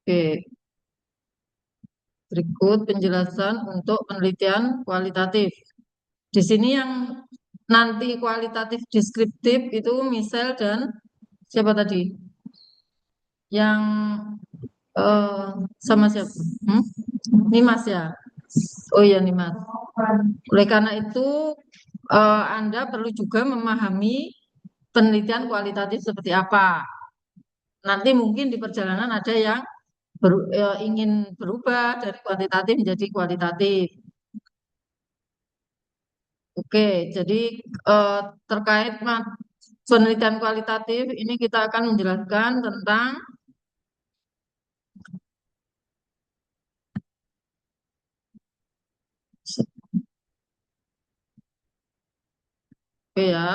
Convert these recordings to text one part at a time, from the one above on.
Oke, berikut penjelasan untuk penelitian kualitatif. Di sini yang nanti kualitatif deskriptif itu misal dan siapa tadi? Yang eh, sama siapa? Hmm? Nimas ya. Oh iya Nimas. Oleh karena itu Anda perlu juga memahami penelitian kualitatif seperti apa. Nanti mungkin di perjalanan ada yang ingin berubah dari kuantitatif menjadi kualitatif. Oke, jadi eh, terkait penelitian kualitatif ini kita akan menjelaskan tentang oke ya,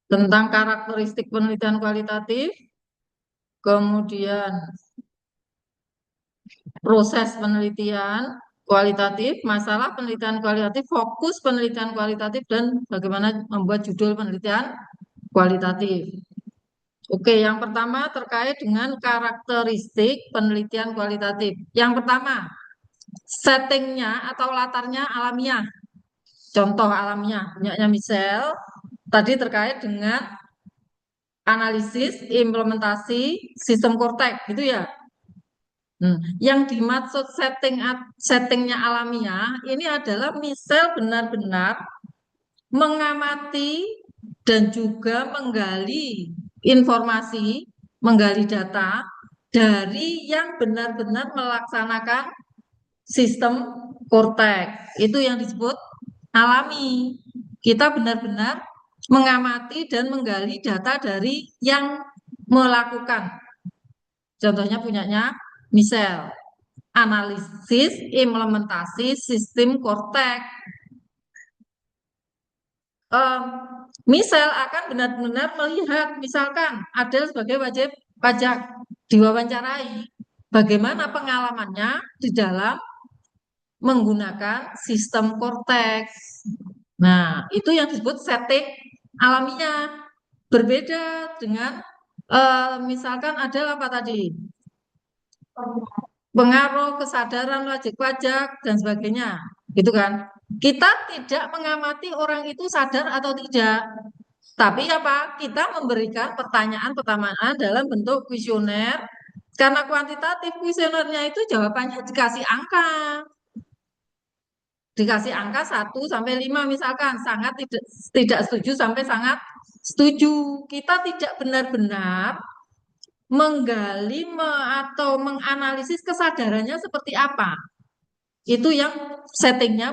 tentang karakteristik penelitian kualitatif, kemudian proses penelitian kualitatif, masalah penelitian kualitatif, fokus penelitian kualitatif, dan bagaimana membuat judul penelitian kualitatif. Oke, yang pertama terkait dengan karakteristik penelitian kualitatif. Yang pertama, settingnya atau latarnya alamiah. Contoh alamiah, punyanya Michelle, tadi terkait dengan analisis implementasi sistem Cortex, gitu ya. Yang dimaksud settingnya alamiah ini adalah Michelle benar-benar mengamati dan juga menggali informasi, menggali data dari yang benar-benar melaksanakan sistem Cortex. Itu yang disebut alami. Kita benar-benar mengamati dan menggali data dari yang melakukan. Contohnya punyanya Michelle, analisis implementasi sistem Cortex. em, misal akan benar-benar melihat, misalkan ada sebagai wajib pajak diwawancarai, bagaimana pengalamannya di dalam menggunakan sistem Cortex. Nah, itu yang disebut setting alamiah. Berbeda dengan misalkan ada apa tadi? Pengaruh kesadaran wajib pajak dan sebagainya, gitu kan? Kita tidak mengamati orang itu sadar atau tidak, tapi apa? Kita memberikan pertanyaan-pertanyaan dalam bentuk kuesioner. Karena kuantitatif kuesionernya itu jawabannya dikasih angka 1 sampai 5 misalkan, sangat tidak setuju sampai sangat setuju. Kita tidak benar-benar menggali atau menganalisis kesadarannya seperti apa. Itu yang settingnya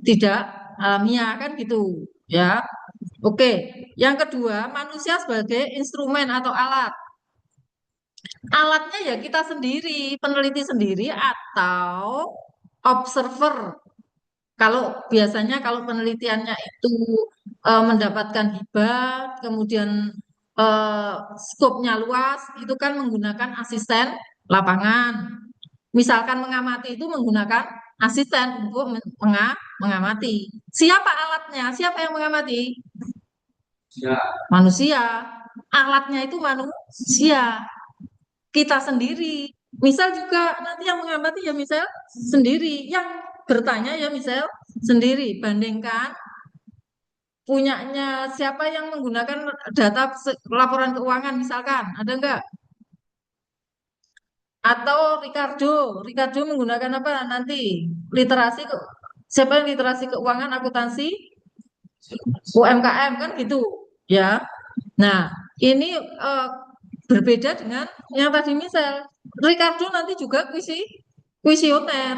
tidak alamiah kan gitu ya. Oke, yang kedua manusia sebagai instrumen atau alat. Alatnya ya kita sendiri, peneliti sendiri atau observer. Kalau biasanya kalau penelitiannya itu mendapatkan hibah, kemudian eh, skopnya luas, itu kan menggunakan asisten lapangan. Misalkan mengamati itu menggunakan asisten untuk mengamati. Siapa alatnya? Siapa yang mengamati? Ya. Manusia. Alatnya itu manusia. Kita sendiri. Misal juga nanti yang mengamati ya misal sendiri. Yang bertanya ya misal sendiri. Bandingkan punyanya siapa yang menggunakan data laporan keuangan misalkan. Ada enggak? Atau Ricardo menggunakan apa nanti? Literasi siapa yang literasi keuangan akuntansi UMKM kan gitu ya. Nah, ini berbeda dengan yang tadi misal Ricardo nanti juga kuisioner.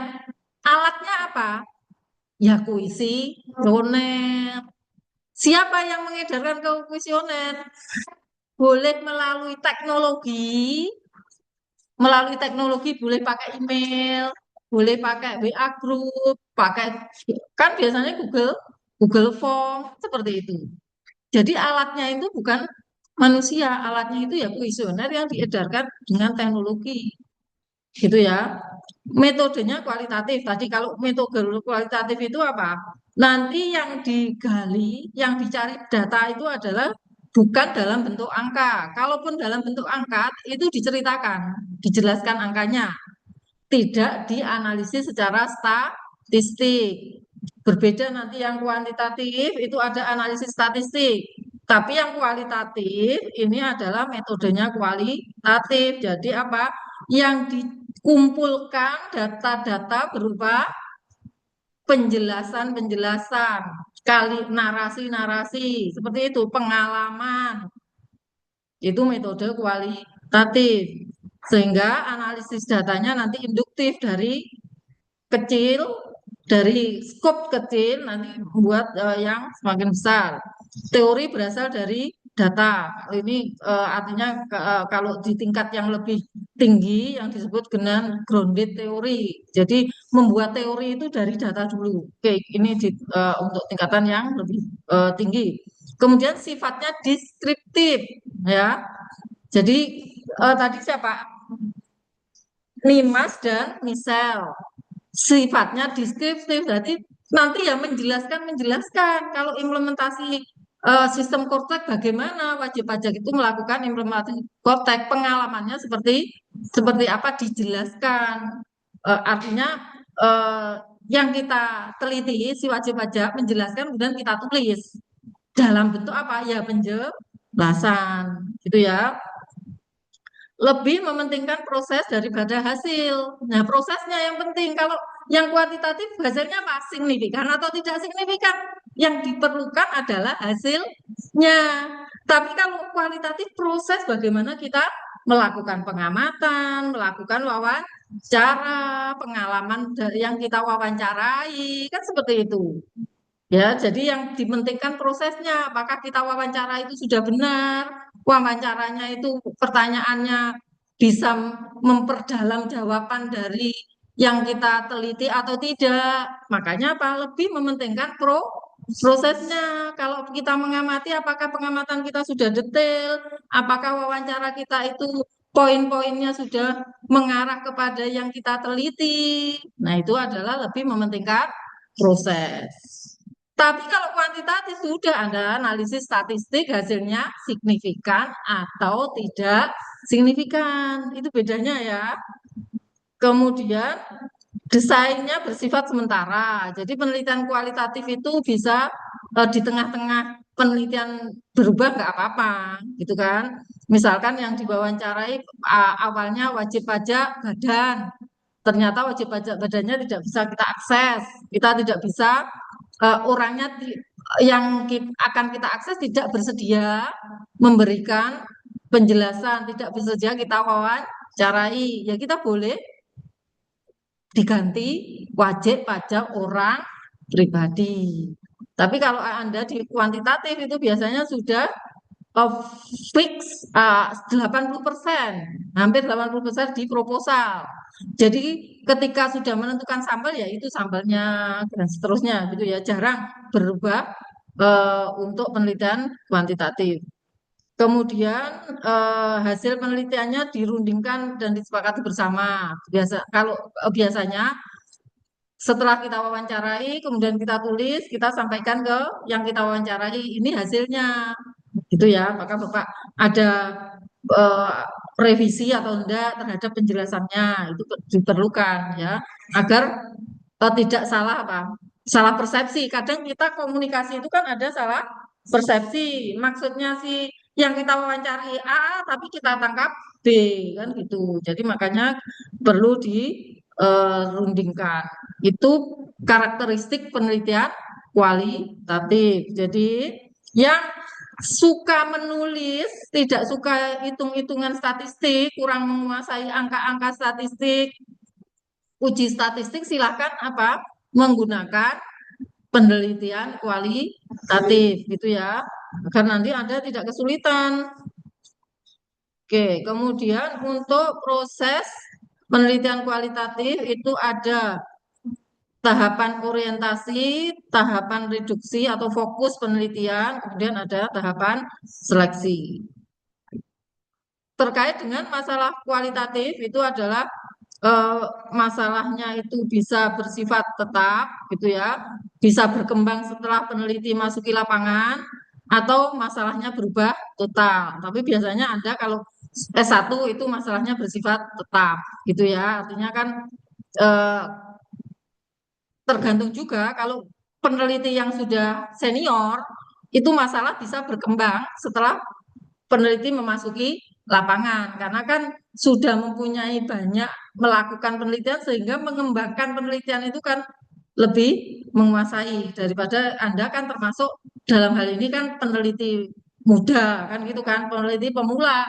Alatnya apa? Ya kuisioner. Siapa yang mengedarkan ke kuisioner? Boleh melalui teknologi boleh pakai email, boleh pakai WA group, pakai kan biasanya Google Form seperti itu. Jadi alatnya itu bukan manusia, alatnya itu ya kuesioner yang diedarkan dengan teknologi, gitu ya. metodenya kualitatif. Tadi kalau metode kualitatif itu apa? Nanti yang digali, yang dicari data itu adalah bukan dalam bentuk angka. Kalaupun dalam bentuk angka itu diceritakan, dijelaskan angkanya, tidak dianalisis secara statistik. Berbeda nanti yang kuantitatif itu ada analisis statistik. Tapi yang kualitatif ini adalah metodenya kualitatif. Jadi apa? Yang dikumpulkan data-data berupa penjelasan-penjelasan, kali narasi-narasi, seperti itu, pengalaman. Itu metode kualitatif. Sehingga analisis datanya nanti induktif dari kecil, dari skop kecil nanti buat yang semakin besar. Teori berasal dari data. Ini artinya kalau di tingkat yang lebih tinggi yang disebut dengan grounded teori. Jadi membuat teori itu dari data dulu. Oke, ini untuk tingkatan yang lebih tinggi. Kemudian sifatnya deskriptif, ya. Jadi tadi siapa? Nimas dan Michelle. Sifatnya deskriptif, berarti nanti ya menjelaskan kalau implementasi sistem Kortek bagaimana wajib pajak itu melakukan implementasi Kortek, pengalamannya seperti apa dijelaskan. Artinya eh, yang kita teliti si wajib pajak menjelaskan kemudian kita tulis dalam bentuk apa ya, penjelasan gitu ya. Lebih mementingkan proses daripada hasil. Nah, prosesnya yang penting. Kalau yang kuantitatif hasilnya apa? Signifikan atau tidak signifikan? Yang diperlukan adalah hasilnya. Tapi kalau kualitatif proses bagaimana kita melakukan pengamatan, melakukan wawancara, pengalaman yang kita wawancarai, kan seperti itu. Ya, jadi yang dipentingkan prosesnya, apakah kita wawancara itu sudah benar, wawancaranya itu pertanyaannya bisa memperdalam jawaban dari yang kita teliti atau tidak. Makanya apa? Lebih mementingkan prosesnya. Kalau kita mengamati, apakah pengamatan kita sudah detail, apakah wawancara kita itu poin-poinnya sudah mengarah kepada yang kita teliti. Nah, itu adalah lebih mementingkan proses. Tapi kalau kuantitatif sudah ada analisis statistik hasilnya signifikan atau tidak signifikan. Itu bedanya ya. Kemudian desainnya bersifat sementara. Jadi penelitian kualitatif itu bisa di tengah-tengah penelitian berubah nggak apa-apa, gitu kan. Misalkan yang diwawancarai awalnya wajib pajak badan, ternyata wajib pajak badannya tidak bisa kita akses, kita tidak bisa orangnya yang akan kita akses tidak bersedia memberikan penjelasan, tidak bersedia kita wawancarai, ya kita boleh diganti wajib pajak orang pribadi. Tapi kalau Anda di kuantitatif itu biasanya sudah uh, fix 80%, hampir 80% di proposal. Jadi ketika sudah menentukan sampel ya itu sampelnya dan seterusnya gitu ya, jarang berubah untuk penelitian kuantitatif. Kemudian hasil penelitiannya dirundingkan dan disepakati bersama. Kalau biasanya setelah kita wawancarai, kemudian kita tulis, kita sampaikan ke yang kita wawancarai, ini hasilnya. Gitu ya, maka Bapak ada eh, revisi atau enggak terhadap penjelasannya, itu diperlukan ya, agar tidak salah apa? Salah persepsi. Kadang kita komunikasi itu kan ada salah persepsi. Maksudnya si yang kita wawancari A, tapi kita tangkap B, kan gitu. Jadi makanya perlu dirundingkan. Itu karakteristik penelitian kualitatif. Jadi yang suka menulis, tidak suka hitung-hitungan statistik, kurang menguasai angka-angka statistik, uji statistik, silahkan apa? Menggunakan penelitian kualitatif gitu ya. Agar nanti Anda tidak kesulitan. Oke, kemudian untuk proses penelitian kualitatif itu ada tahapan orientasi, tahapan reduksi atau fokus penelitian, kemudian ada tahapan seleksi. Terkait dengan masalah kualitatif itu adalah eh, masalahnya itu bisa bersifat tetap gitu ya, bisa berkembang setelah peneliti masuki lapangan atau masalahnya berubah total. Tapi biasanya ada kalau S1 itu masalahnya bersifat tetap gitu ya. Artinya kan eh, tergantung juga kalau peneliti yang sudah senior itu masalah bisa berkembang setelah peneliti memasuki lapangan karena kan sudah mempunyai banyak melakukan penelitian sehingga mengembangkan penelitian itu kan lebih menguasai daripada Anda kan termasuk dalam hal ini kan peneliti muda kan gitu kan peneliti pemula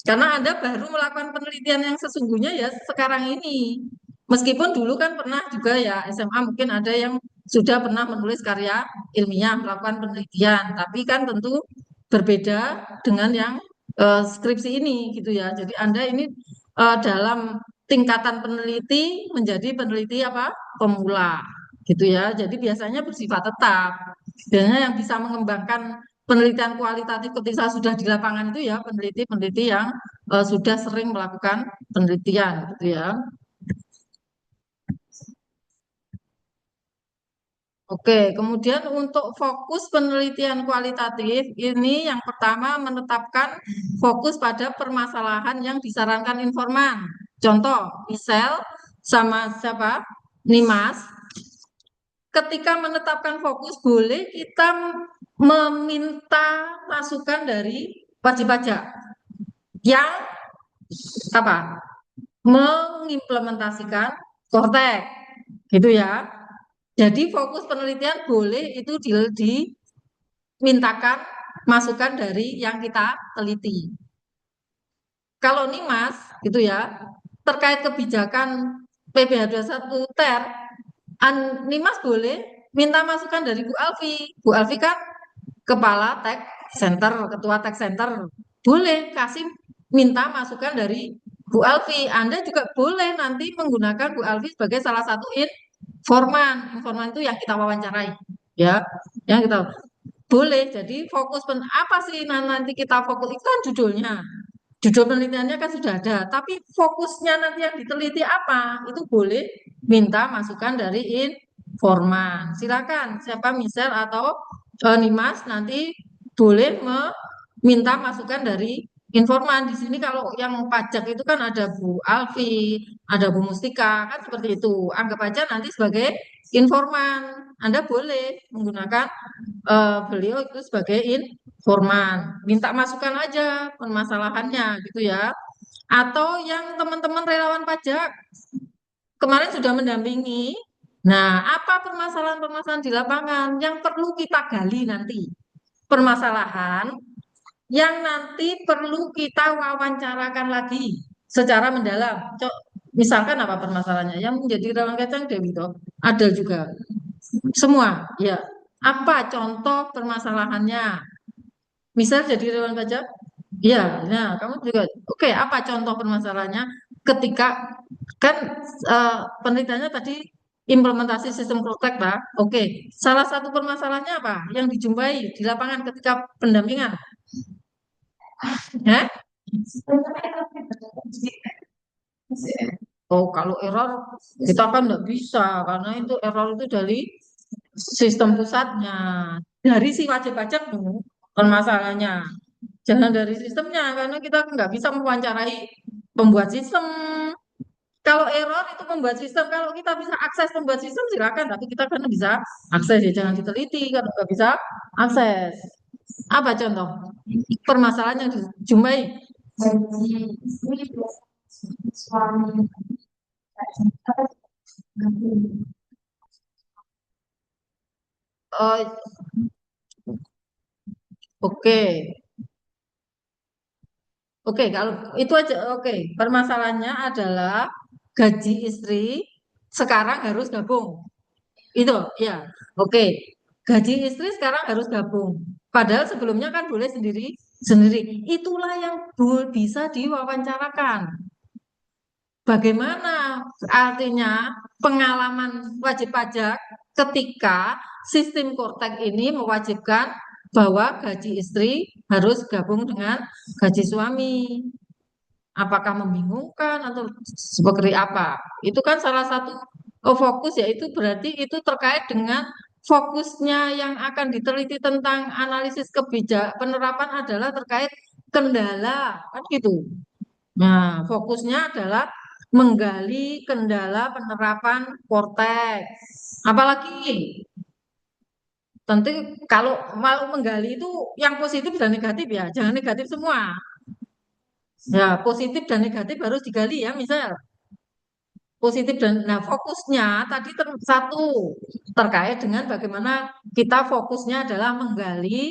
karena Anda baru melakukan penelitian yang sesungguhnya ya sekarang ini. Meskipun dulu kan pernah juga ya SMA mungkin ada yang sudah pernah menulis karya ilmiah, melakukan penelitian. Tapi kan tentu berbeda dengan yang skripsi ini gitu ya. Jadi Anda ini dalam tingkatan peneliti menjadi peneliti apa? Pemula gitu ya. Jadi biasanya bersifat tetap. Biasanya yang bisa mengembangkan penelitian kualitatif ketika sudah di lapangan itu ya peneliti-peneliti yang sudah sering melakukan penelitian gitu ya. Oke, kemudian untuk fokus penelitian kualitatif ini yang pertama menetapkan fokus pada permasalahan yang disarankan informan. Contoh, misal sama siapa? Nimas. Ketika menetapkan fokus boleh kita meminta masukan dari wajib pajak yang apa? Mengimplementasikan Kortek, gitu ya. Jadi fokus penelitian boleh itu dimintakan masukan dari yang kita teliti. Kalau Nimas, gitu ya, terkait kebijakan PPh 21 TER, Nimas boleh minta masukan dari Bu Alfi. Bu Alfi kan kepala Tech Center, ketua Tech Center. Boleh kasih minta masukan dari Bu Alfi. Anda juga boleh nanti menggunakan Bu Alfi sebagai salah satu informan. Informan itu yang kita wawancarai, ya, yang kita boleh. Jadi fokus apa sih nanti kita fokus itu kan judulnya. Judul penelitiannya kan sudah ada, tapi fokusnya nanti yang diteliti apa itu boleh minta masukan dari informan. Silakan siapa misal atau Nimas nanti boleh meminta masukan dari informan. Di sini kalau yang pajak itu kan ada Bu Alfi, ada Bu Mustika, kan seperti itu. Anggap aja nanti sebagai informan. Anda boleh menggunakan beliau itu sebagai informan. Minta masukan aja permasalahannya gitu ya. Atau yang teman-teman relawan pajak kemarin sudah mendampingi. Nah, apa permasalahan-permasalahan di lapangan yang perlu kita gali nanti? Permasalahan yang nanti perlu kita wawancarakan lagi secara mendalam. Misalkan apa permasalahannya? Yang menjadi rawan kacang Dewi toh ada juga. Semua, ya. Apa contoh permasalahannya? Misal jadi rawan pajak? Iya, nah kamu juga. Oke, apa contoh permasalahannya ketika kan penelitiannya tadi implementasi sistem Protek, Pak. Oke, salah satu permasalahannya apa yang dijumpai di lapangan ketika pendampingan? Ya? Oh, kalau error kita kan nggak bisa karena itu error itu dari sistem pusatnya, dari si wajib pajak dulu permasalahannya. Jangan dari sistemnya karena kita nggak bisa mewawancarai pembuat sistem. Kalau error itu pembuat sistem, kalau kita bisa akses pembuat sistem silakan, tapi kita kan bisa akses ya jangan diteliti kalau nggak bisa akses. Apa contoh permasalahan yang dijumpai? Oh, oke. Oke, kalau itu aja, oke. Permasalahannya adalah gaji istri sekarang harus gabung. Itu, ya. Oke. Gaji istri sekarang harus gabung. Padahal sebelumnya kan boleh sendiri sendiri. Itulah yang bisa diwawancarakan. Bagaimana artinya pengalaman wajib pajak ketika sistem Kortek ini mewajibkan bahwa gaji istri harus gabung dengan gaji suami. Apakah membingungkan atau seperti apa? Itu kan salah satu fokus, yaitu berarti itu terkait dengan fokusnya yang akan diteliti tentang analisis penerapan adalah terkait kendala, kan gitu. Nah, fokusnya adalah menggali kendala penerapan Cortex. Apalagi tentu kalau mau menggali itu yang positif dan negatif ya, jangan negatif semua. Ya, positif dan negatif harus digali ya, misal positif dan nah fokusnya tadi satu terkait dengan bagaimana kita fokusnya adalah menggali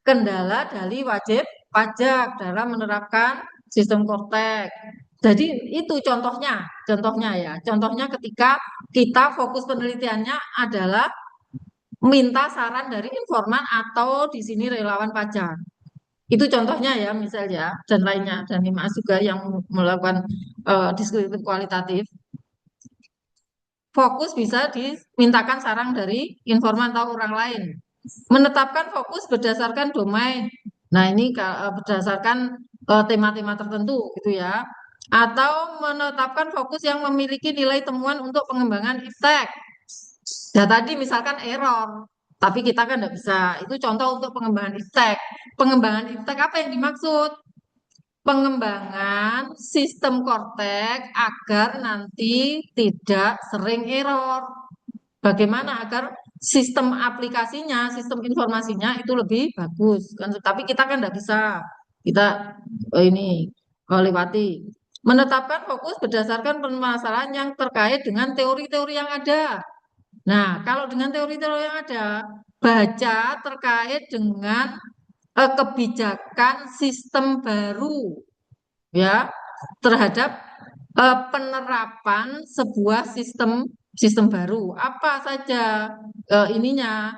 kendala dari wajib pajak dalam menerapkan sistem Cortex. Jadi itu contohnya ya, contohnya ketika kita fokus penelitiannya adalah minta saran dari informan atau di sini relawan pajak. Itu contohnya ya, misalnya dan lainnya dan Mas juga yang melakukan deskriptif kualitatif. Fokus bisa dimintakan saran dari informan atau orang lain. Menetapkan fokus berdasarkan domain. Nah, ini berdasarkan tema-tema tertentu gitu ya. Atau menetapkan fokus yang memiliki nilai temuan untuk pengembangan iptek. Ya tadi misalkan error, tapi kita kan nggak bisa. Itu contoh untuk pengembangan iptek. Pengembangan iptek apa yang dimaksud? Pengembangan sistem Cortex agar nanti tidak sering error. Bagaimana agar sistem aplikasinya, sistem informasinya itu lebih bagus. Kan, tapi kita kan nggak bisa. Kita ini lewati. Menetapkan fokus berdasarkan permasalahan yang terkait dengan teori-teori yang ada. Nah, kalau dengan teori-teori yang ada, baca terkait dengan kebijakan sistem baru ya terhadap penerapan sebuah sistem sistem baru. Apa saja ininya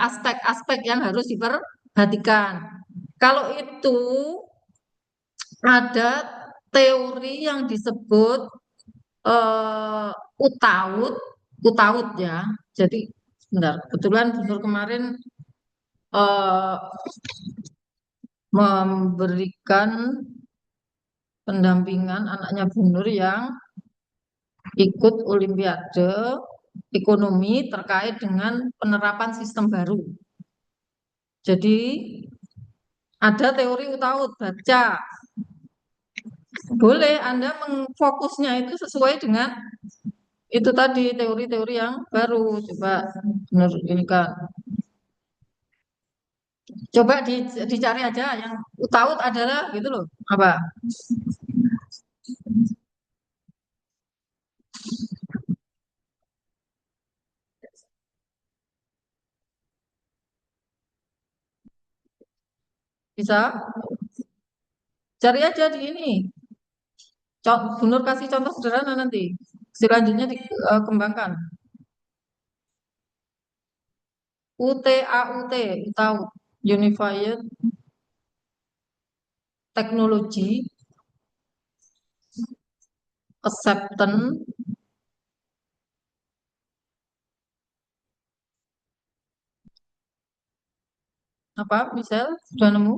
aspek-aspek yang harus diperhatikan. Kalau itu ada teori yang disebut eh, utaut, utaut ya. Jadi sebentar, kebetulan Guntur kemarin eh, memberikan pendampingan anaknya Bu Nur yang ikut Olimpiade ekonomi terkait dengan penerapan sistem baru. Jadi ada teori utaut baca. Boleh Anda mengfokusnya itu sesuai dengan itu tadi teori-teori yang baru. Coba benar ini kan. Coba dicari aja yang utaut adalah gitu loh. Apa? Bisa cari aja di ini. Bunur kasih contoh sederhana nanti. Selanjutnya dikembangkan. UTAUT, UTAUT, Unified Technology Acceptance apa? Misal sudah nemu?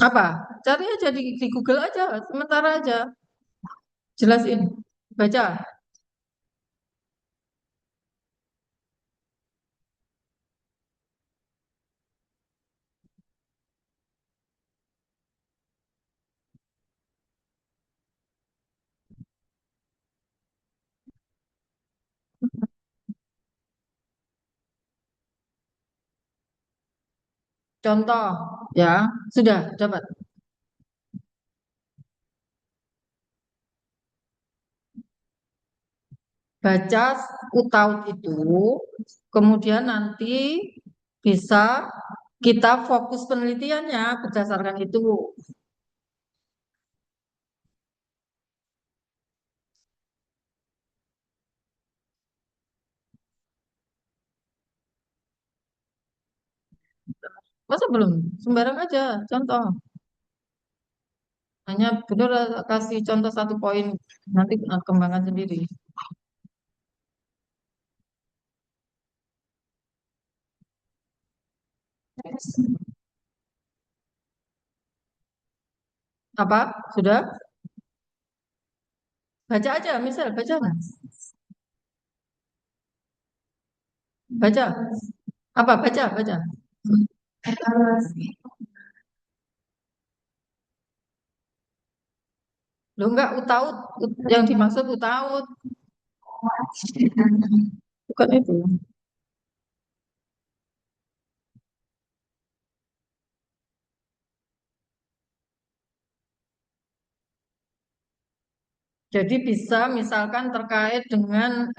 Apa? Cari aja di Google aja, sementara aja. Jelasin, baca. Contoh, ya sudah dapat. Baca UTAUT itu, kemudian nanti bisa kita fokus penelitiannya berdasarkan itu. Masa belum? Sembarang aja, contoh. Hanya benar kasih contoh satu poin, nanti kembangkan sendiri. Apa? Sudah? Baca aja, misal baca nggak? Baca. Apa? Baca, baca. Lo enggak utaut, yang dimaksud utaut, bukan itu. Jadi bisa misalkan terkait dengan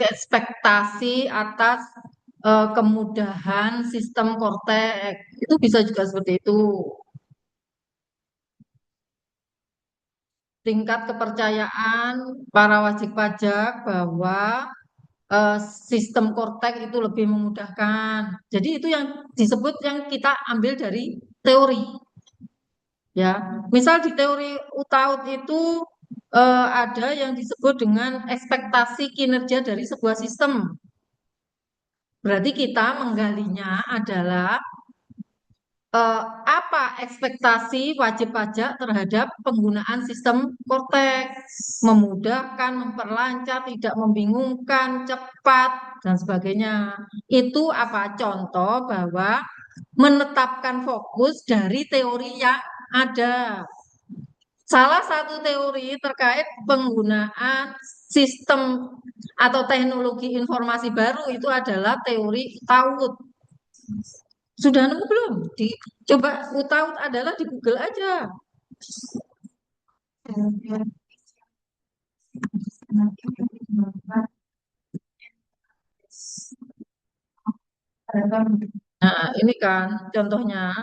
ekspektasi atas kemudahan sistem Kortek. Itu bisa juga seperti itu. Tingkat kepercayaan para wajib pajak bahwa eh, sistem Kortek itu lebih memudahkan. Jadi itu yang disebut yang kita ambil dari teori, ya. Misal di teori UTAUT itu ada yang disebut dengan ekspektasi kinerja dari sebuah sistem. Berarti kita menggalinya adalah apa ekspektasi wajib pajak terhadap penggunaan sistem Kortek, memudahkan, memperlancar, tidak membingungkan, cepat, dan sebagainya. Itu apa contoh bahwa menetapkan fokus dari teori yang ada. Salah satu teori terkait penggunaan sistem atau teknologi informasi baru itu adalah teori Taut. Sudah nemu belum? Coba Utaut adalah di Google aja. Nah, ini kan contohnya.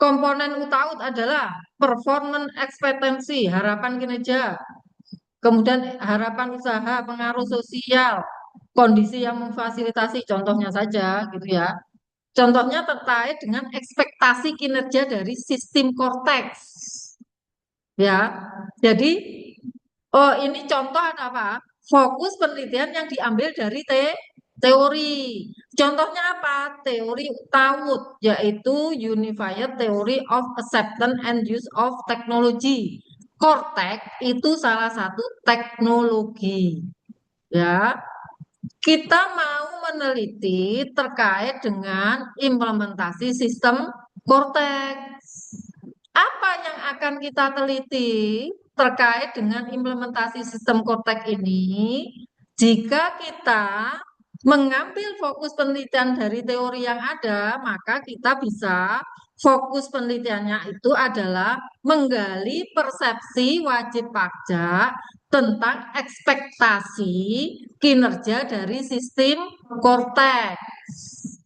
Komponen Utaut adalah performance ekspektasi, harapan kinerja, kemudian harapan usaha, pengaruh sosial, kondisi yang memfasilitasi, contohnya saja gitu ya. Contohnya terkait dengan ekspektasi kinerja dari sistem korteks. Ya, jadi ini contoh apa? Fokus penelitian yang diambil dari teori. Contohnya apa? Teori Taut, yaitu Unified Theory of Acceptance and Use of Technology. Cortex itu salah satu teknologi. Ya, kita mau meneliti terkait dengan implementasi sistem Cortex. Apa yang akan kita teliti terkait dengan implementasi sistem Cortex ini? Jika kita mengambil fokus penelitian dari teori yang ada, maka kita bisa fokus penelitiannya itu adalah menggali persepsi wajib pajak tentang ekspektasi kinerja dari sistem Cortex.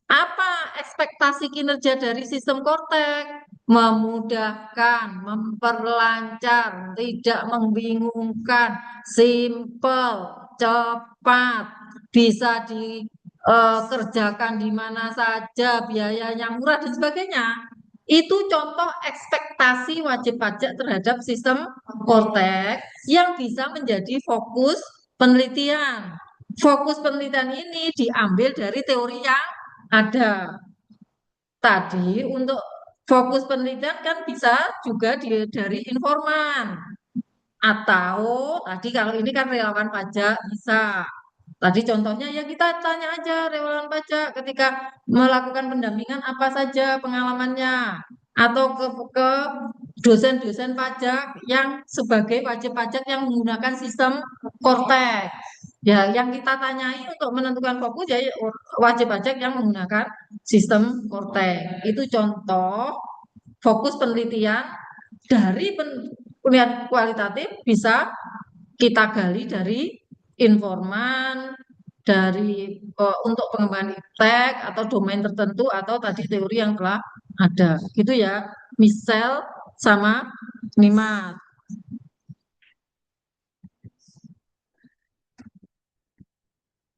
Apa ekspektasi kinerja dari sistem Kortek? Memudahkan, memperlancar, tidak membingungkan, simple, cepat, bisa dikerjakan di mana saja, biayanya murah dan sebagainya. Itu contoh ekspektasi wajib pajak terhadap sistem Kortek yang bisa menjadi fokus penelitian. Fokus penelitian ini diambil dari teori yang ada. Tadi untuk fokus penelitian kan bisa juga dari informan. Atau tadi kalau ini kan relawan pajak bisa. Tadi contohnya ya kita tanya aja relawan pajak ketika melakukan pendampingan apa saja pengalamannya. Atau ke dosen-dosen pajak yang sebagai wajib pajak yang menggunakan sistem Kortek. Ya, yang kita tanyai untuk menentukan fokus ya wajib pajak yang menggunakan sistem Kortek. Itu contoh fokus penelitian dari penelitian kualitatif bisa kita gali dari informan, dari untuk pengembangan iptek atau domain tertentu atau tadi teori yang telah ada. Gitu ya, misal sama Nimat.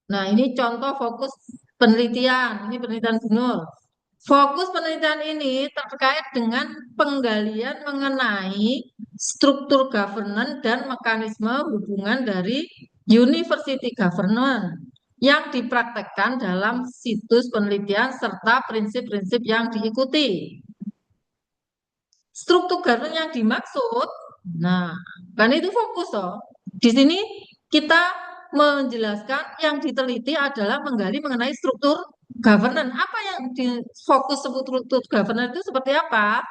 Nah, ini contoh fokus penelitian. Ini penelitian Bunur. Fokus penelitian ini terkait dengan penggalian mengenai struktur governance dan mekanisme hubungan dari university governance. yang dipraktekkan dalam situs penelitian serta prinsip-prinsip yang diikuti. Struktur governance yang dimaksud, nah, kan itu fokus toh. Di sini kita menjelaskan yang diteliti adalah menggali mengenai struktur governance. Apa yang di fokus struktur governance itu seperti apa?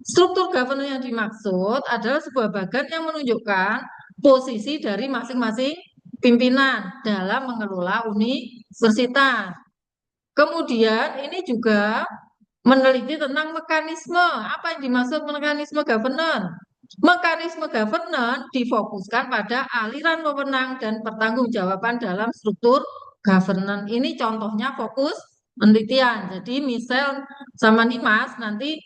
Struktur governance yang dimaksud adalah sebuah bagan yang menunjukkan posisi dari masing-masing pimpinan dalam mengelola universitas. Kemudian ini juga meneliti tentang mekanisme. Apa yang dimaksud mekanisme governance? Mekanisme governance difokuskan pada aliran wewenang dan pertanggungjawaban dalam struktur governance. Ini contohnya fokus penelitian. Jadi misal sama Nimas nanti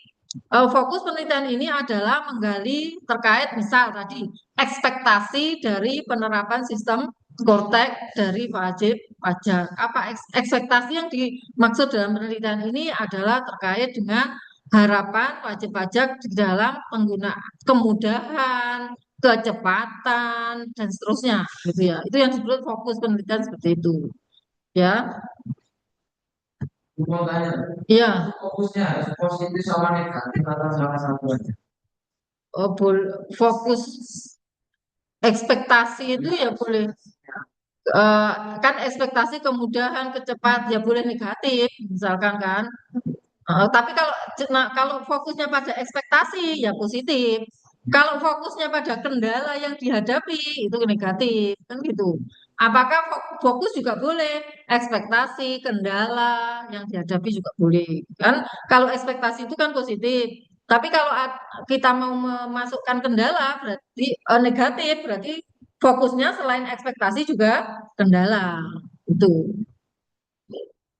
fokus penelitian ini adalah menggali terkait misal tadi ekspektasi dari penerapan sistem Kortek dari wajib pajak. Apa ekspektasi yang dimaksud dalam penelitian ini adalah terkait dengan harapan wajib pajak di dalam penggunaan kemudahan, kecepatan dan seterusnya, gitu ya. Itu yang disebut fokus penelitian seperti itu, ya. Mau tanya, Iya, fokusnya harus positif sama negatif atau salah satu aja? fokus ekspektasi itu ya boleh eh, kan ekspektasi kemudahan, kecepatan ya boleh negatif misalkan kan. Tapi kalau fokusnya pada ekspektasi ya positif. Kalau fokusnya pada kendala yang dihadapi itu negatif kan gitu. Apakah fokus juga boleh ekspektasi, kendala yang dihadapi juga boleh kan? Kalau ekspektasi itu kan positif. Tapi kalau kita mau memasukkan kendala berarti negatif, berarti fokusnya selain ekspektasi juga kendala. Itu.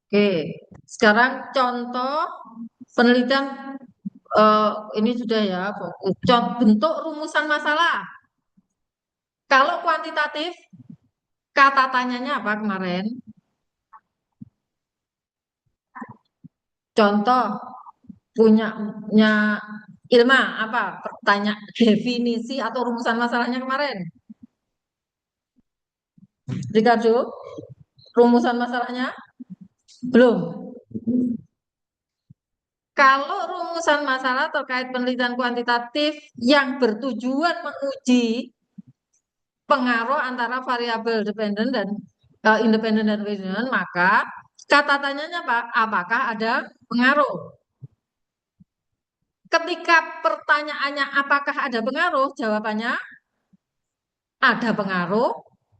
Oke, sekarang contoh penelitian ini sudah ya, bentuk rumusan masalah. Kalau kuantitatif, kata tanyanya apa kemarin? Contoh punya Ilma apa? Pertanyaan definisi atau rumusan masalahnya kemarin. Ricardo, rumusan masalahnya belum. Kalau rumusan masalah terkait penelitian kuantitatif yang bertujuan menguji pengaruh antara variabel dependen dan independen dan independen, maka kata tanyanya Pak, apakah ada pengaruh? Ketika pertanyaannya apakah ada pengaruh, jawabannya ada pengaruh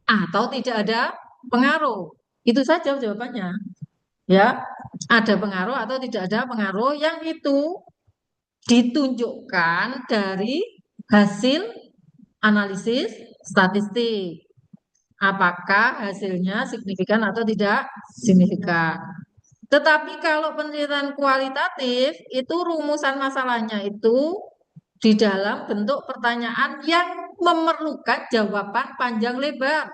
atau tidak ada pengaruh. Itu saja jawabannya. Ya, ada pengaruh atau tidak ada pengaruh yang itu ditunjukkan dari hasil analisis statistik. Apakah hasilnya signifikan atau tidak signifikan. Tetapi kalau penelitian kualitatif itu rumusan masalahnya itu di dalam bentuk pertanyaan yang memerlukan jawaban panjang lebar,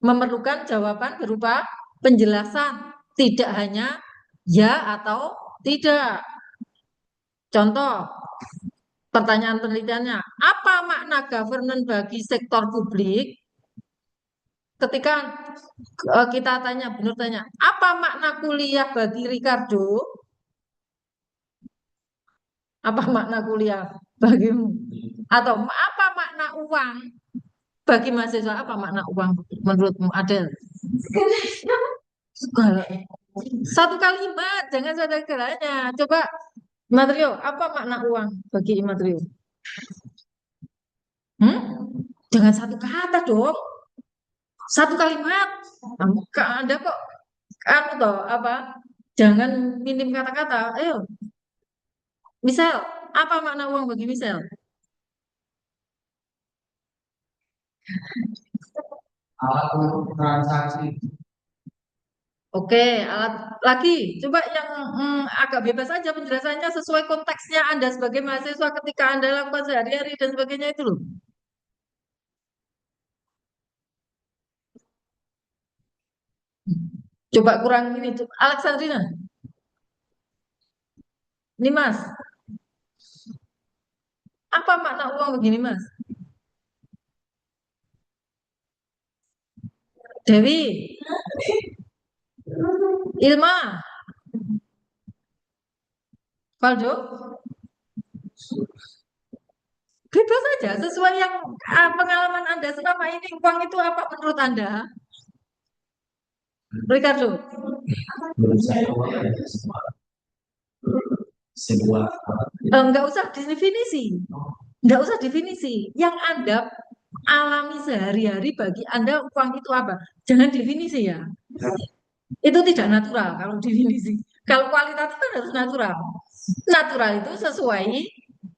memerlukan jawaban berupa penjelasan, tidak hanya ya atau tidak. Contoh, pertanyaan penelitiannya, apa makna governance bagi sektor publik? Ketika kita tanya, benar tanya, apa makna kuliah bagi Ricardo? Apa makna kuliah bagimu? Atau apa makna uang bagi mahasiswa? Apa makna uang menurutmu, Adel? Satu kalimat, jangan satu geranya. Coba, Imatrio, apa makna uang bagi Imatrio? Hmm? Jangan satu kata dong, satu kalimat. Anda kok anu toh apa? Jangan minim kata-kata. Ayo, misal apa makna uang bagi misal? Alat untuk transaksi. Oke, alat lagi. Coba yang agak bebas saja penjelasannya sesuai konteksnya Anda sebagai mahasiswa ketika Anda lakukan sehari-hari dan sebagainya itu loh. Coba kurang ini, Alexandrina. Ini Mas, apa makna uang begini Mas? Dewi, Ilma, Valdo, bebas saja sesuai yang pengalaman Anda selama ini uang itu apa menurut Anda, Ricardo? Menurut saya uang ada sebuah Nggak usah definisi, nggak usah definisi. Yang Anda alami sehari-hari bagi Anda uang itu apa? Jangan definisi ya. Itu tidak natural kalau definisi. Kalau kualitatif kan harus natural. Natural itu sesuai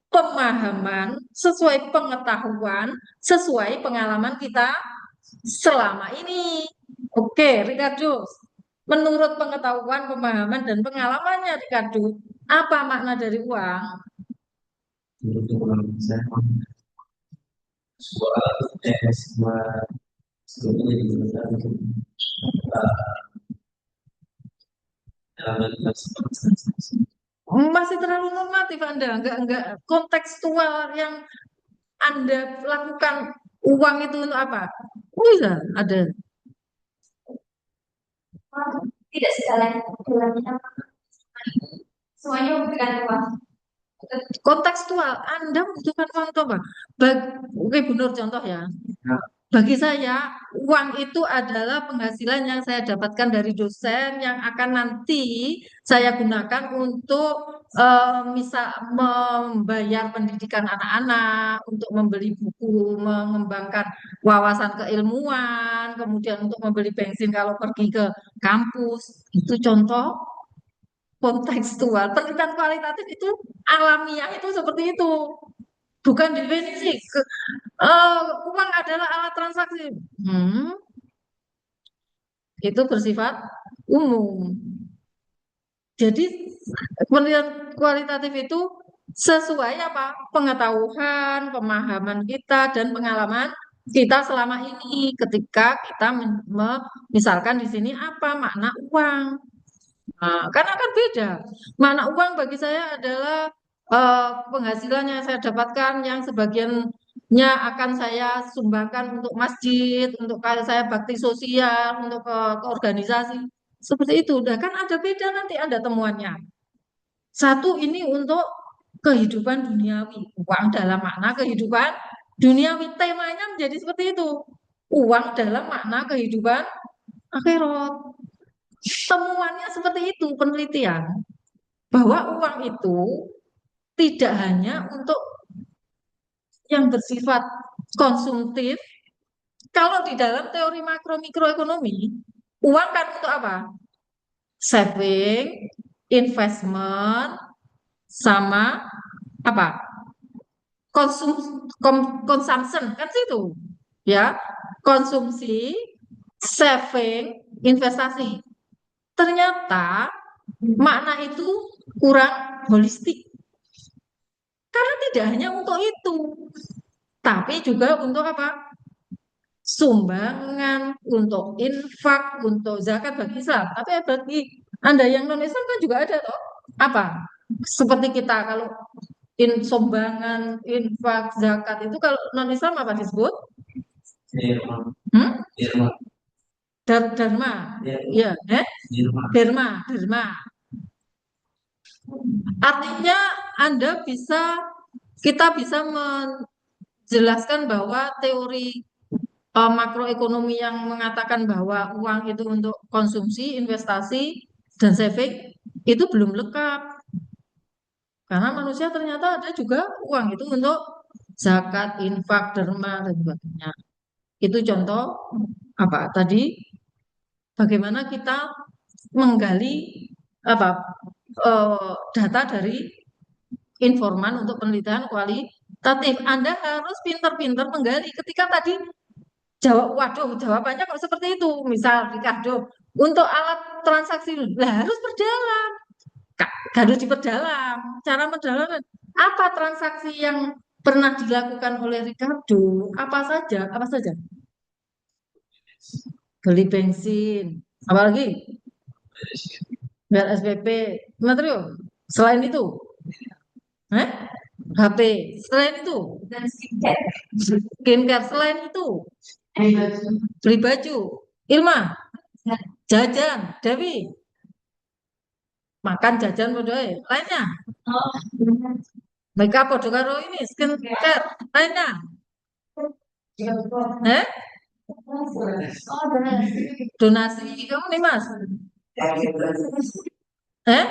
pemahaman, sesuai pengetahuan, sesuai pengalaman kita selama ini. Oke, Ricardo. Menurut pengetahuan, pemahaman, dan pengalamannya Ricardo, apa makna dari uang? menurut uang saya sebuah sebuah sebetulnya digunakan untuk dalam transaksi. Masih terlalu normatif Anda, enggak kontekstual yang Anda lakukan uang itu untuk apa? Bisa ada. Tidak segala dalamnya semuanya memberikan uang. Kontekstual, Anda membutuhkan uang itu apa? Oke, benar contoh ya. Bagi saya, uang itu adalah penghasilan yang saya dapatkan dari dosen yang akan nanti saya gunakan untuk misal membayar pendidikan anak-anak, untuk membeli buku, mengembangkan wawasan keilmuan, kemudian untuk membeli bensin kalau pergi ke kampus. Itu contoh kontekstual. Pendidikan kualitatif itu alamiah itu seperti itu. Bukan definisi. Uang adalah alat transaksi. Hmm, itu bersifat umum. Jadi penelitian kualitatif itu sesuai apa? Pengetahuan, pemahaman kita dan pengalaman kita selama ini ketika kita misalkan di sini apa makna uang. Nah, karena kan beda. Makna uang bagi saya adalah penghasilan yang saya dapatkan yang sebagiannya akan saya sumbangkan untuk masjid, untuk kalau saya bakti sosial, untuk ke organisasi. Seperti itu. Udah kan ada beda nanti ada temuannya. Satu ini untuk kehidupan duniawi. Uang dalam makna kehidupan duniawi. Temanya menjadi seperti itu. Uang dalam makna kehidupan akhirat. Temuannya seperti itu penelitian bahwa uang itu tidak hanya untuk yang bersifat konsumtif. Kalau di dalam teori makro mikroekonomi, uang kan untuk apa? Saving, investment, sama apa? Konsum, consumption kan situ, ya. Konsumsi, saving, investasi. Ternyata makna itu kurang holistik. Karena tidak hanya untuk itu, tapi juga untuk apa? Sumbangan, untuk infak, untuk zakat bagi Islam. Tapi bagi Anda yang non-Islam kan juga ada toh. Apa? Seperti kita kalau sumbangan, infak, zakat itu kalau non-Islam apa disebut? Dirma, Hmm? dirma, Dharma. Ya, dirma. Dharma. Artinya kita bisa menjelaskan bahwa teori makroekonomi yang mengatakan bahwa uang itu untuk konsumsi, investasi, dan saving itu belum lengkap. Karena manusia ternyata ada juga uang itu untuk zakat, infak, derma, dan sebagainya. Itu contoh apa tadi? Bagaimana kita menggali apa data dari informan untuk penelitian kualitatif. Anda harus pintar-pintar menggali. Ketika tadi jawab, waduh, jawabannya kok seperti itu. Misal Ricardo, untuk alat transaksi lah harus berjalan, harus diperdalam. Cara mendalam apa transaksi yang pernah dilakukan oleh Ricardo? Apa saja? Apa saja? Beli bensin, apalagi bayar SPP, material. Selain itu, eh? HP. Selain itu, dan skincare. Selain itu, beli baju. Ilma, jajan, Dewi, makan jajan bodoh. Lainnya, mereka podo karo ini skincare. Lainnya, eh? Donasi kamu nih Mas. Eh?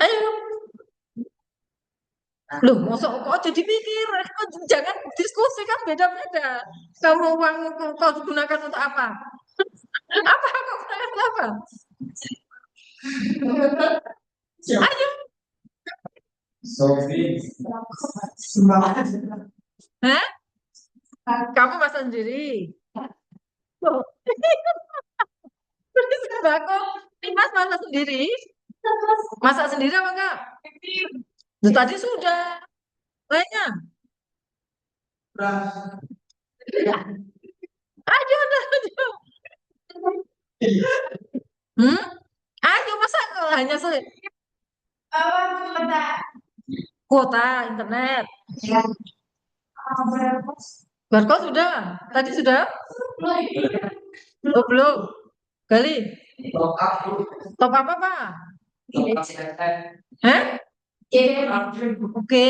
Ayo, loh, masuk kok jadi pikir, jangan diskusi kan beda-beda. Kamu uang kau gunakan untuk apa? Apa kau gunakan untuk apa? Ayo, hah? Kamu masak sendiri. Loh, sembako, ini Mas masak sendiri? Masak sendiri apa enggak? Loh, tadi sudah. Lainnya, ayo, ayo. Hmm? Ayo, masa hanya kuota internet. Barcode sudah? Tadi sudah? Oh, belum. Kali. Top apa, Pak? Hah? Oke, oke.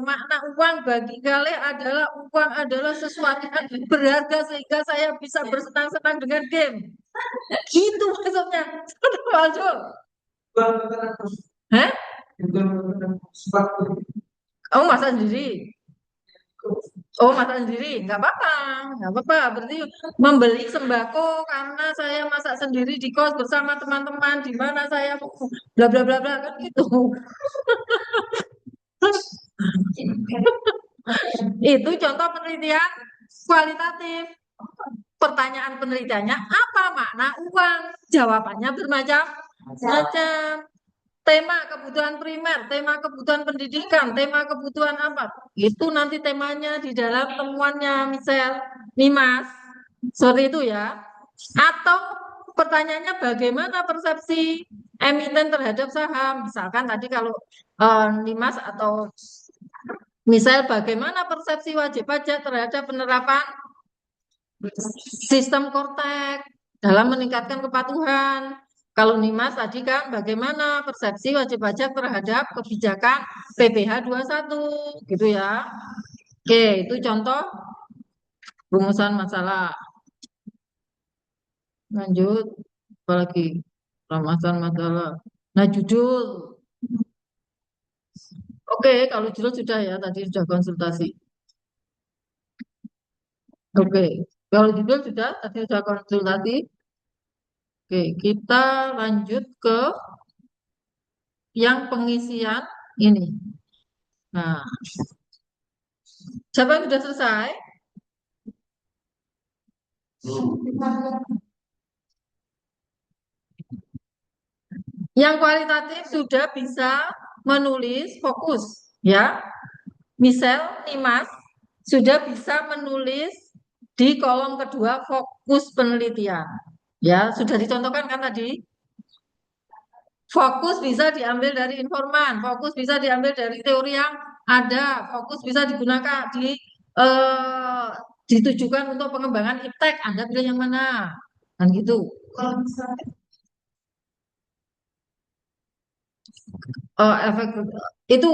Makna uang bagi kalian adalah uang adalah sesuatu yang berharga sehingga saya bisa bersenang-senang dengan game. Gitu maksudnya. Waduh. Hah? Kamu masak sendiri? Oh, masak sendiri? Nggak apa-apa. Nggak apa-apa. Berarti membeli sembako karena saya masak sendiri di kos bersama teman-teman di mana saya bla bla bla bla kan gitu. Itu contoh penelitian kualitatif. Pertanyaan penelitiannya apa makna uang? Jawabannya bermacam-macam. Tema kebutuhan primer, tema kebutuhan pendidikan, tema kebutuhan apa? Itu nanti temanya di dalam temuannya, misal Nimas. Seperti itu ya. Atau pertanyaannya bagaimana persepsi emiten terhadap saham? Misalkan tadi kalau Nimas atau misal bagaimana persepsi wajib pajak terhadap penerapan sistem Kortek dalam meningkatkan kepatuhan. Kalau Nimas tadi kan bagaimana persepsi wajib pajak terhadap kebijakan PPh 21 gitu ya. Oke, itu contoh rumusan masalah. Lanjut, apalagi rumusan masalah. Nah, judul. Oke, kalau judul sudah ya, tadi sudah konsultasi. Oke, kalau judul sudah, tadi sudah konsultasi. Oke, kita lanjut ke yang pengisian ini. Nah, siapa yang sudah selesai? Yang kualitatif sudah bisa menulis fokus, ya. Misal Nimas sudah bisa menulis di kolom kedua fokus penelitian. Ya, sudah dicontohkan kan tadi? Fokus bisa diambil dari informan, fokus bisa diambil dari teori yang ada, fokus bisa digunakan eh, ditujukan untuk pengembangan iptek. Anda pilih yang mana? Kan gitu. Efek itu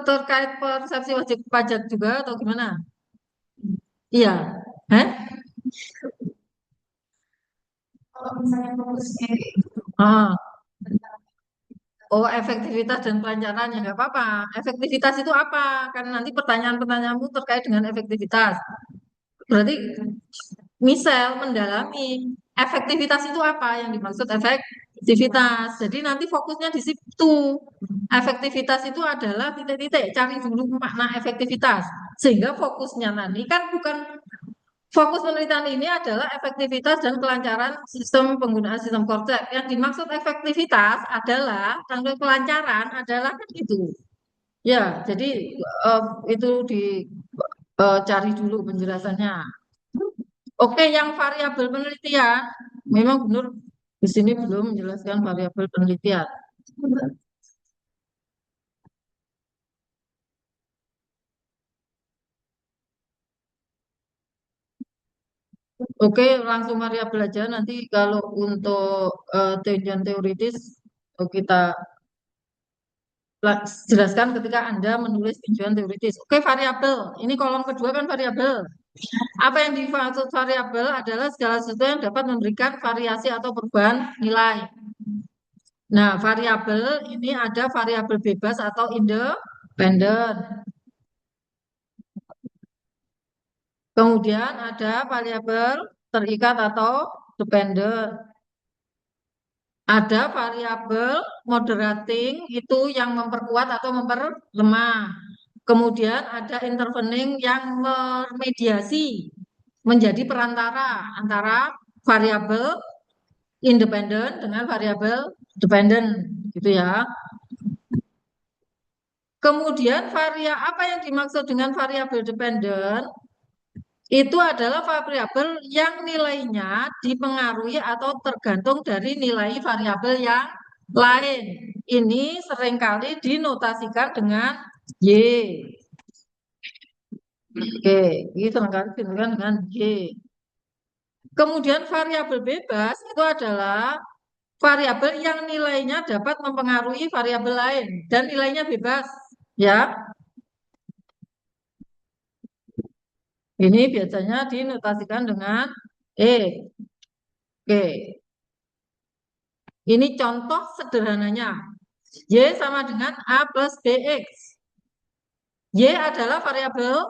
terkait persepsi wajib pajak juga atau gimana? Iya, Hah? Ah, oh, efektivitas dan kelancaran ya nggak apa-apa. Efektivitas itu apa? Karena nanti pertanyaan-pertanyaanmu terkait dengan efektivitas. Berarti misal mendalami efektivitas itu apa yang dimaksud efektivitas. Jadi nanti fokusnya di situ. Efektivitas itu adalah titik-titik. Cari dulu makna efektivitas. Sehingga fokusnya nanti kan bukan fokus penelitian ini adalah efektivitas dan kelancaran sistem penggunaan sistem Cortex. Yang dimaksud efektivitas adalah dan kelancaran adalah kan itu. Ya, jadi eh, itu dicari dulu penjelasannya. Oke, yang variabel penelitian memang benar di sini belum menjelaskan variabel penelitian. Oke, langsung variabel aja. Nanti kalau untuk tujuan teoritis kita jelaskan ketika Anda menulis tinjauan teoritis. Oke, variabel. Ini kolom kedua kan variabel. Apa yang dimaksud variabel adalah segala sesuatu yang dapat memberikan variasi atau perubahan nilai. Nah, variabel ini ada variabel bebas atau independen. Kemudian ada variabel terikat atau dependen. Ada variabel moderating itu yang memperkuat atau memperlemah. Kemudian ada intervening yang memediasi menjadi perantara antara variabel independen dengan variabel dependen gitu ya. Kemudian apa yang dimaksud dengan variabel dependen? Itu adalah variabel yang nilainya dipengaruhi atau tergantung dari nilai variabel yang lain. Ini seringkali dinotasikan dengan Y. Oke, ini seringkali dinotasikan dengan Y. Kemudian variabel bebas itu adalah variabel yang nilainya dapat mempengaruhi variabel lain dan nilainya bebas. Ya, ini biasanya dinotasikan dengan E. Oke, ini contoh sederhananya. Y sama dengan A plus BX. Y adalah variabel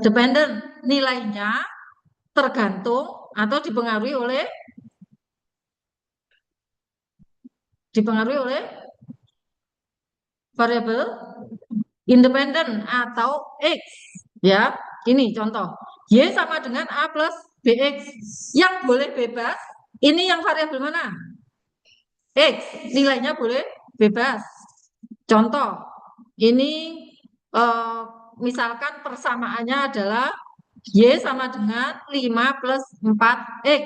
dependen. Nilainya tergantung atau dipengaruhi oleh variabel independen atau X. Ya, ini contoh. Y sama dengan A plus BX. Yang boleh bebas, ini yang variabel mana? X. Nilainya boleh bebas. Contoh, ini eh, misalkan persamaannya adalah Y sama dengan 5 plus 4X.